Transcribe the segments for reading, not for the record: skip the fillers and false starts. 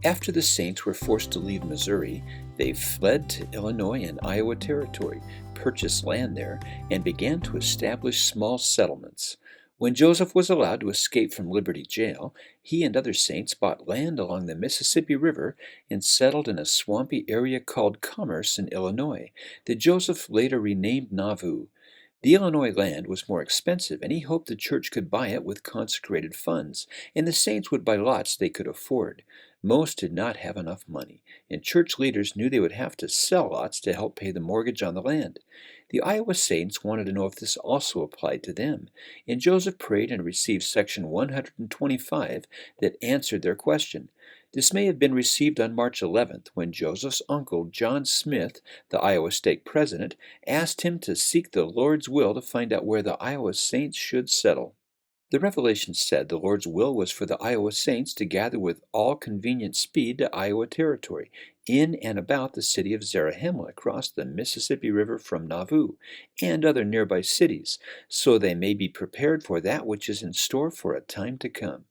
After the Saints were forced to leave Missouri, they fled to Illinois and Iowa Territory, purchased land there, and began to establish small settlements. When Joseph was allowed to escape from Liberty Jail, he and other saints bought land along the Mississippi River and settled in a swampy area called Commerce in Illinois, that Joseph later renamed Nauvoo. The Illinois land was more expensive, and he hoped the church could buy it with consecrated funds, and the saints would buy lots they could afford. Most did not have enough money, and church leaders knew they would have to sell lots to help pay the mortgage on the land. The Iowa saints wanted to know if this also applied to them, and Joseph prayed and received section 125 that answered their question. This may have been received on March 11th when Joseph's uncle, John Smith, the Iowa State president, asked him to seek the Lord's will to find out where the Iowa saints should settle. The revelation said the Lord's will was for the Iowa saints to gather with all convenient speed to Iowa Territory, in and about the city of Zarahemla across the Mississippi River from Nauvoo, and other nearby cities, so they may be prepared for that which is in store for a time to come.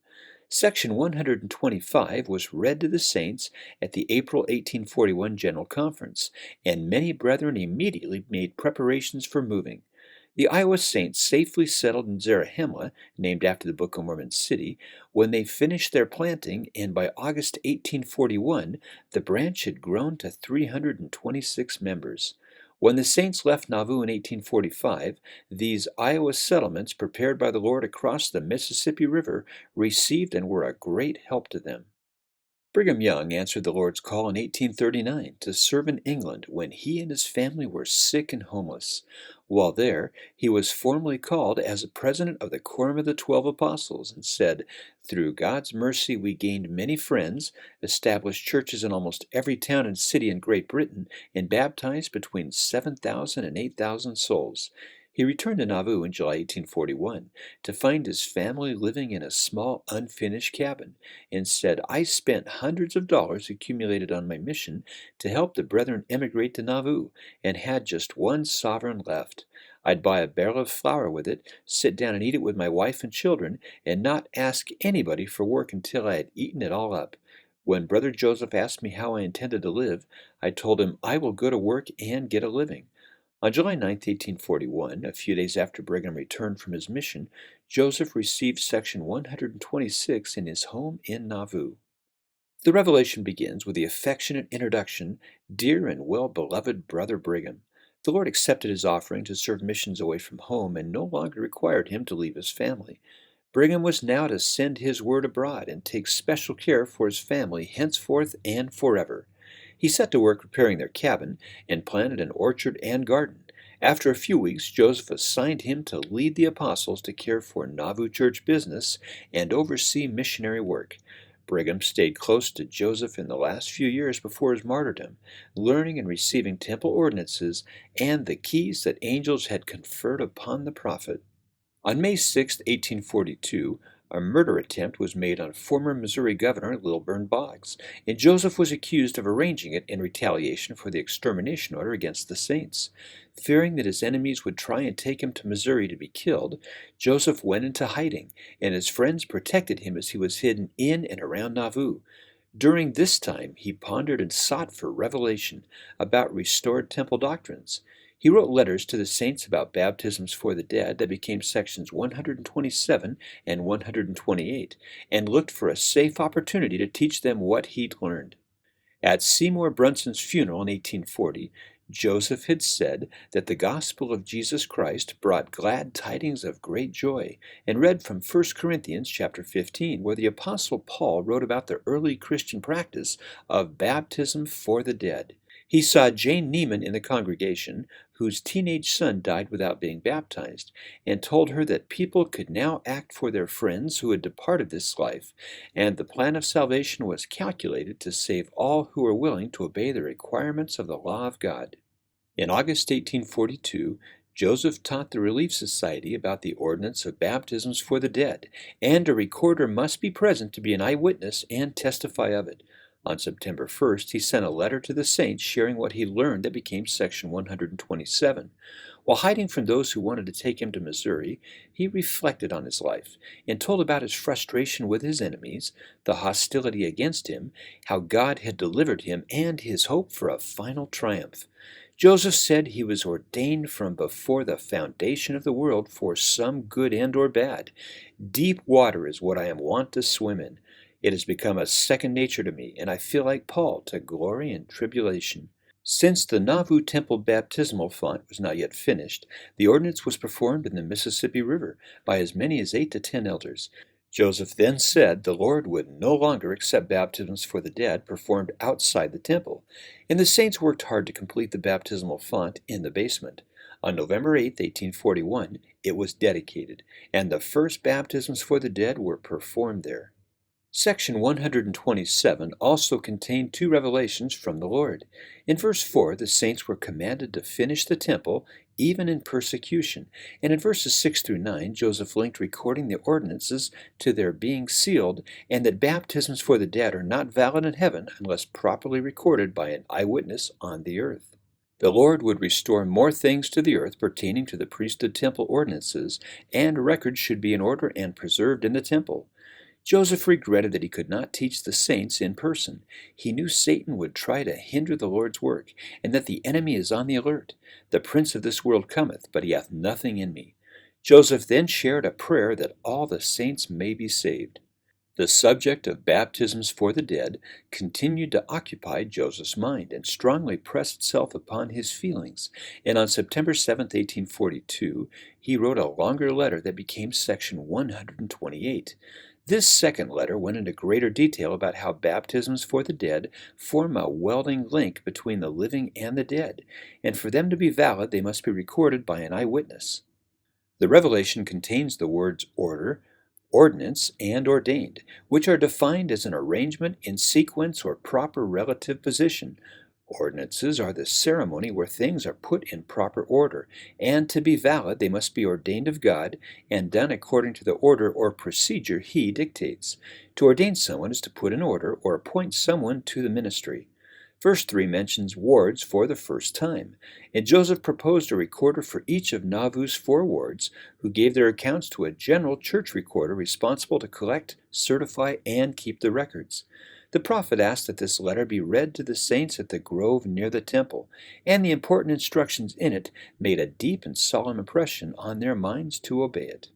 Section 125 was read to the saints at the April 1841 General Conference, and many brethren immediately made preparations for moving. The Iowa saints safely settled in Zarahemla, named after the Book of Mormon city, when they finished their planting, and by August 1841 the branch had grown to 326 members. When the saints left Nauvoo in 1845, these Iowa settlements, prepared by the Lord across the Mississippi River, received and were a great help to them. Brigham Young answered the Lord's call in 1839 to serve in England when he and his family were sick and homeless. While there, he was formally called as a president of the Quorum of the 12 Apostles and said, "Through God's mercy we gained many friends, established churches in almost every town and city in Great Britain, and baptized between 7,000 and 8,000 souls." He returned to Nauvoo in July 1841 to find his family living in a small unfinished cabin, and said, "I spent hundreds of dollars accumulated on my mission to help the brethren emigrate to Nauvoo, and had just one sovereign left. I'd buy a barrel of flour with it, sit down and eat it with my wife and children, and not ask anybody for work until I had eaten it all up. When Brother Joseph asked me how I intended to live, I told him I will go to work and get a living." On July 9, 1841, a few days after Brigham returned from his mission, Joseph received section 126 in his home in Nauvoo. The revelation begins with the affectionate introduction, "Dear and well-beloved Brother Brigham." The Lord accepted his offering to serve missions away from home and no longer required him to leave his family. Brigham was now to send his word abroad and take special care for his family henceforth and forever. He set to work repairing their cabin and planted an orchard and garden. After a few weeks, Joseph assigned him to lead the apostles to care for Nauvoo church business and oversee missionary work. Brigham stayed close to Joseph in the last few years before his martyrdom, learning and receiving temple ordinances and the keys that angels had conferred upon the prophet. On May 6, 1842, a murder attempt was made on former Missouri Governor Lilburn Boggs, and Joseph was accused of arranging it in retaliation for the extermination order against the saints. Fearing that his enemies would try and take him to Missouri to be killed, Joseph went into hiding, and his friends protected him as he was hidden in and around Nauvoo. During this time, he pondered and sought for revelation about restored temple doctrines. He wrote letters to the saints about baptisms for the dead that became sections 127 and 128, and looked for a safe opportunity to teach them what he'd learned. At Seymour Brunson's funeral in 1840, Joseph had said that the gospel of Jesus Christ brought glad tidings of great joy, and read from 1 Corinthians chapter 15, where the apostle Paul wrote about the early Christian practice of baptism for the dead. He saw Jane Neiman in the congregation, whose teenage son died without being baptized, and told her that people could now act for their friends who had departed this life, and the plan of salvation was calculated to save all who were willing to obey the requirements of the law of God. In August 1842, Joseph taught the Relief Society about the ordinance of baptisms for the dead, and a recorder must be present to be an eyewitness and testify of it. On September 1st, he sent a letter to the saints sharing what he learned that became section 127. While hiding from those who wanted to take him to Missouri, he reflected on his life and told about his frustration with his enemies, the hostility against him, how God had delivered him, and his hope for a final triumph. Joseph said he was ordained from before the foundation of the world for some good and or bad. Deep water is what I am wont to swim in. It has become a second nature to me, and I feel like Paul to glory in tribulation. Since the Nauvoo temple baptismal font was not yet finished, the ordinance was performed in the Mississippi River by as many as 8 to 10 elders. Joseph then said the Lord would no longer accept baptisms for the dead performed outside the temple, and the saints worked hard to complete the baptismal font in the basement. On November 8, 1841, it was dedicated, and the first baptisms for the dead were performed there. Section 127 also contained two revelations from the Lord. In verse 4, the saints were commanded to finish the temple, even in persecution. And in verses 6 through 9, Joseph linked recording the ordinances to their being sealed, and that baptisms for the dead are not valid in heaven unless properly recorded by an eyewitness on the earth. The Lord would restore more things to the earth pertaining to the priesthood temple ordinances, and records should be in order and preserved in the temple. Joseph regretted that he could not teach the saints in person. He knew Satan would try to hinder the Lord's work, and that the enemy is on the alert. The prince of this world cometh, but he hath nothing in me. Joseph then shared a prayer that all the saints may be saved. The subject of baptisms for the dead continued to occupy Joseph's mind and strongly pressed itself upon his feelings, and on September 7, 1842, he wrote a longer letter that became section 128. This second letter went into greater detail about how baptisms for the dead form a welding link between the living and the dead, and for them to be valid they must be recorded by an eyewitness. The revelation contains the words order, ordinance, and ordained, which are defined as an arrangement in sequence or proper relative position. Ordinances are the ceremony where things are put in proper order, and to be valid they must be ordained of God and done according to the order or procedure He dictates. To ordain someone is to put in order or appoint someone to the ministry. Verse 3 mentions wards for the first time, and Joseph proposed a recorder for each of Nauvoo's 4 wards, who gave their accounts to a general church recorder responsible to collect, certify, and keep the records. The prophet asked that this letter be read to the saints at the grove near the temple, and the important instructions in it made a deep and solemn impression on their minds to obey it.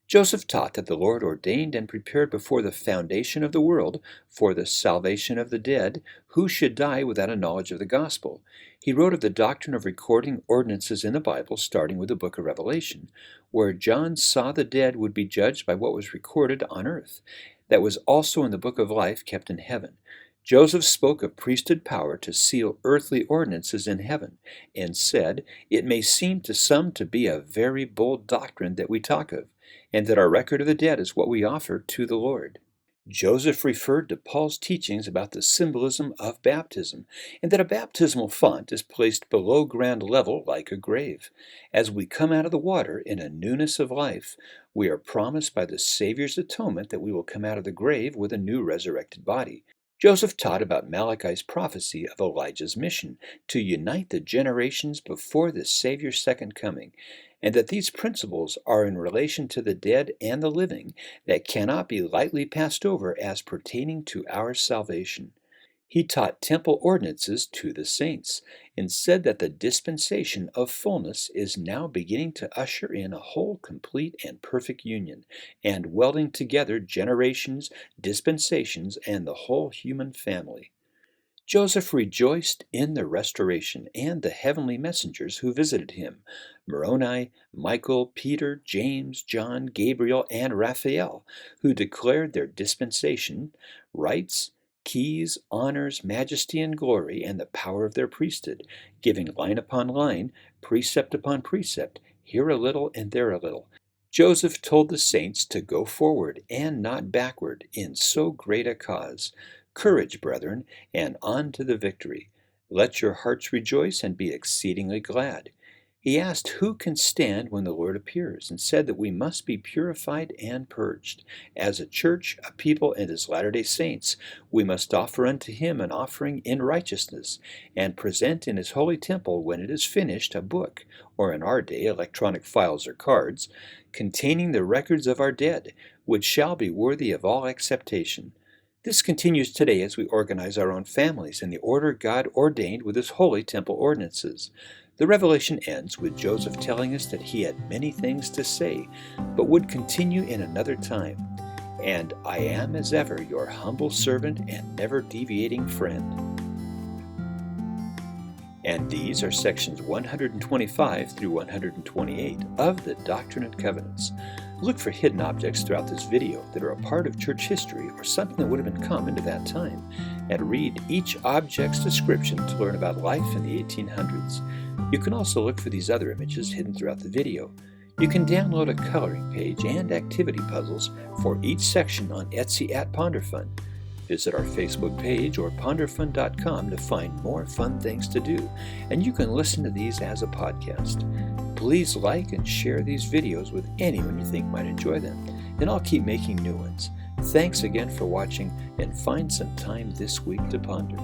Joseph taught that the Lord ordained and prepared before the foundation of the world for the salvation of the dead who should die without a knowledge of the gospel. He wrote of the doctrine of recording ordinances in the Bible, starting with the book of Revelation, where John saw the dead would be judged by what was recorded on earth. That was also in the book of life kept in heaven. Joseph spoke of priesthood power to seal earthly ordinances in heaven, and said, "It may seem to some to be a very bold doctrine that we talk of, and that our record of the dead is what we offer to the Lord." Joseph referred to Paul's teachings about the symbolism of baptism, and that a baptismal font is placed below ground level like a grave. As we come out of the water in a newness of life, we are promised by the Savior's atonement that we will come out of the grave with a new resurrected body. Joseph taught about Malachi's prophecy of Elijah's mission to unite the generations before the Savior's second coming, and that these principles are in relation to the dead and the living that cannot be lightly passed over as pertaining to our salvation. He taught temple ordinances to the saints, and said that the dispensation of fullness is now beginning to usher in a whole complete and perfect union, and welding together generations, dispensations, and the whole human family. Joseph rejoiced in the restoration and the heavenly messengers who visited him, Moroni, Michael, Peter, James, John, Gabriel, and Raphael, who declared their dispensation, rights, keys, honors, majesty, and glory, and the power of their priesthood, giving line upon line, precept upon precept, here a little and there a little. Joseph told the saints to go forward and not backward in so great a cause. Courage, brethren, and on to the victory. Let your hearts rejoice and be exceedingly glad. He asked who can stand when the Lord appears, and said that we must be purified and purged. As a church, a people, and as Latter-day Saints, we must offer unto him an offering in righteousness, and present in his holy temple, when it is finished, a book, or in our day electronic files or cards, containing the records of our dead, which shall be worthy of all acceptation. This continues today as we organize our own families in the order God ordained with his holy temple ordinances. The revelation ends with Joseph telling us that he had many things to say, but would continue in another time. And I am as ever your humble servant and never deviating friend. And these are sections 125 through 128 of the Doctrine and Covenants. Look for hidden objects throughout this video that are a part of church history or something that would have been common to that time, and read each object's description to learn about life in the 1800s. You can also look for these other images hidden throughout the video. You can download a coloring page and activity puzzles for each section on Etsy at Ponderfun. Visit our Facebook page or ponderfun.com to find more fun things to do, and you can listen to these as a podcast. Please like and share these videos with anyone you think might enjoy them, and I'll keep making new ones. Thanks again for watching, and find some time this week to ponder.